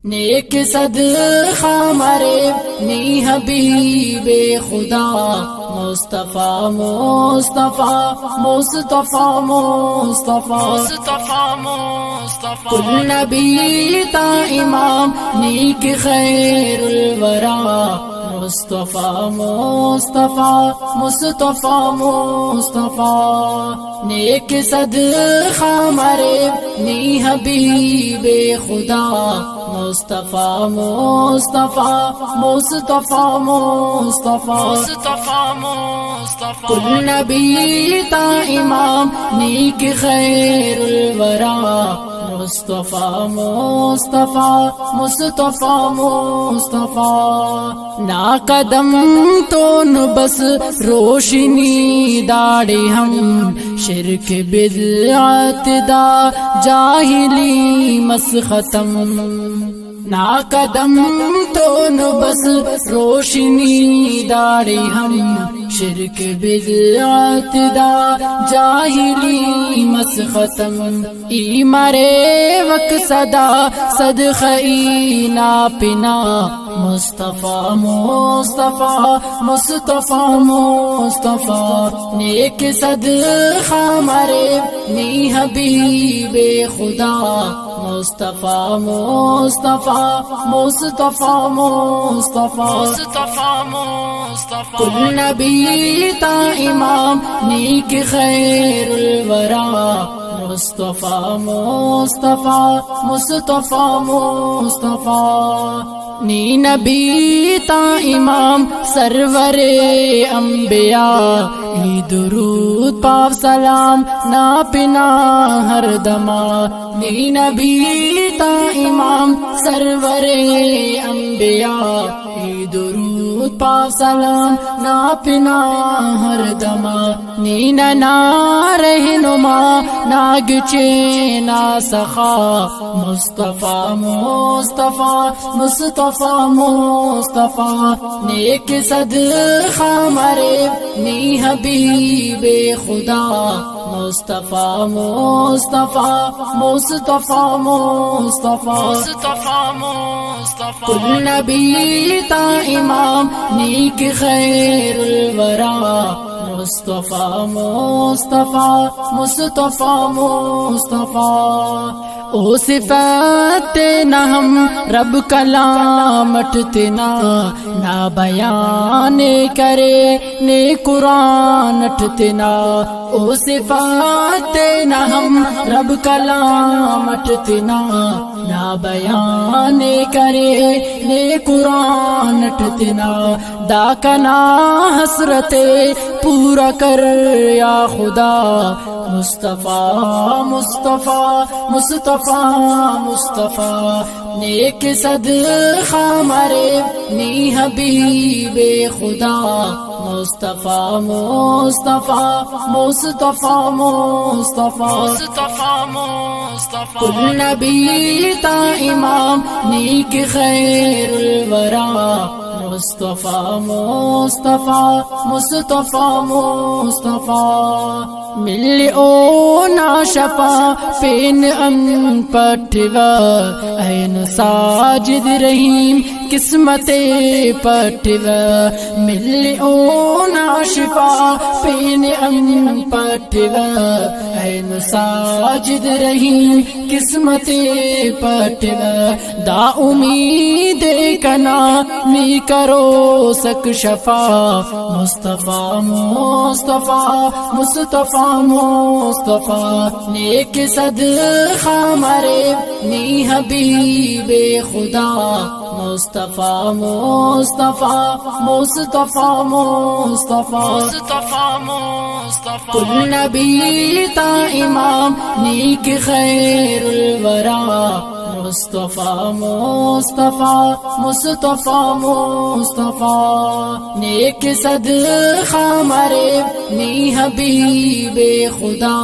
نیک صدقہ مرے نی حبیب خدا مصطفیٰ مصطفیٰ مصطفیٰ مصطفیٰ کل نبی تا امام نیک خیر الورا مصطفیٰ مصطفیٰ مصطفیٰ مصطفیٰ نیک صدقہ مرے نی حبیب خدا مصطفیٰ مصطفیٰ مصطفیٰ مصطفیٰ کل نبی تا امام نیک خیر الورا مصطفیٰ مصطفیٰ مصطفیٰ مصطفیٰ نا قدم تو نو بس روشنی داڑے ہم شرک بدعت دا جاہلی مس ختم نا قدم تو نو بس روشنی داڑے ہم شرک بدعت دا جاہلی مس ختم ای مرے وک صدا صدقی نا پنا مصطفیٰ مصطفیٰ مصطفیٰ مصطفیٰ نیک صدقہ مرے نی حبیب خدا مصطفیٰ مصطفیٰ مصطفیٰ مصطفیٰ کل نبی تا امام نیک خیر الورا مصطفیٰ مصطفیٰ مصطفیٰ مصطفیٰ نی نبی تا امام سرور انبیاء ای درود پاک سلام نا پنا ہر دما نی نبی تا امام سرور انبیاء ای درود پاک سلام نا پنا ہر دما نی نا رہنما ناگ چینا سخا مصطفیٰ مصطفیٰ مصطفیٰ مصطفیٰ نیک صدقہ مرے نی حبیب خدا مصطفیٰ مصطفیٰ مصطفیٰ مصطفیٰ کل نبی تا امام نیک خیر الورا مصطفیٰ مصطفیٰ مصطفیٰ مصطفیٰ او صفات نہ ہم رب کلامت تنا نا بیان کرے نے قرآن تنا او صفات نہ ہم رب کلامت تنا نا بیان کرے نے قرآن تنا دا کنا حسرت پورا کر یا خدا مصطفیٰ مصطفیٰ مصطفیٰ مصطفیٰ نیک صدقہ مرے نی حبیب خدا مصطفیٰ مصطفیٰ مصطفیٰ مصطفیٰ کل نبی تا امام نیک خیر الورا مصطفیٰ مصطفیٰ مصطفیٰ مصطفیٰ مل او نا شفا پین ان پٹوا این ساجد رحیم قسمت پٹوا مل او نا شفا پین ان پٹوا این ساجد رحیم قسمت پٹوا دا امید کنا می کرو سک شفا مصطفیٰ مصطفیٰ مصطفیٰ مصطفیٰ نیک صدقہ مرے نی حبیب خدا مصطفیٰ مصطفیٰ مصطفیٰ مصطفیٰ کل نبی تا امام نیک خیر الورا مصطفیٰ مصطفیٰ مصطفیٰ مصطفیٰ نیک صدقہ مرے نی حبیب خدا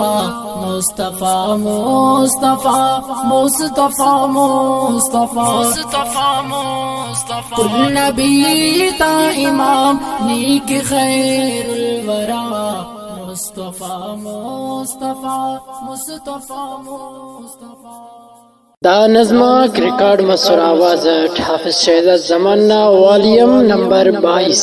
مصطفیٰ مصطفیٰ مصطفیٰ مصطفیٰ کل نبی تا امام نیک خیر الورا مصطفیٰ مصطفیٰ مصطفیٰ مصطفیٰ دا نظمک ریکارڈ مسور آواز حافظ شہزاد زمانہ والیم نمبر 22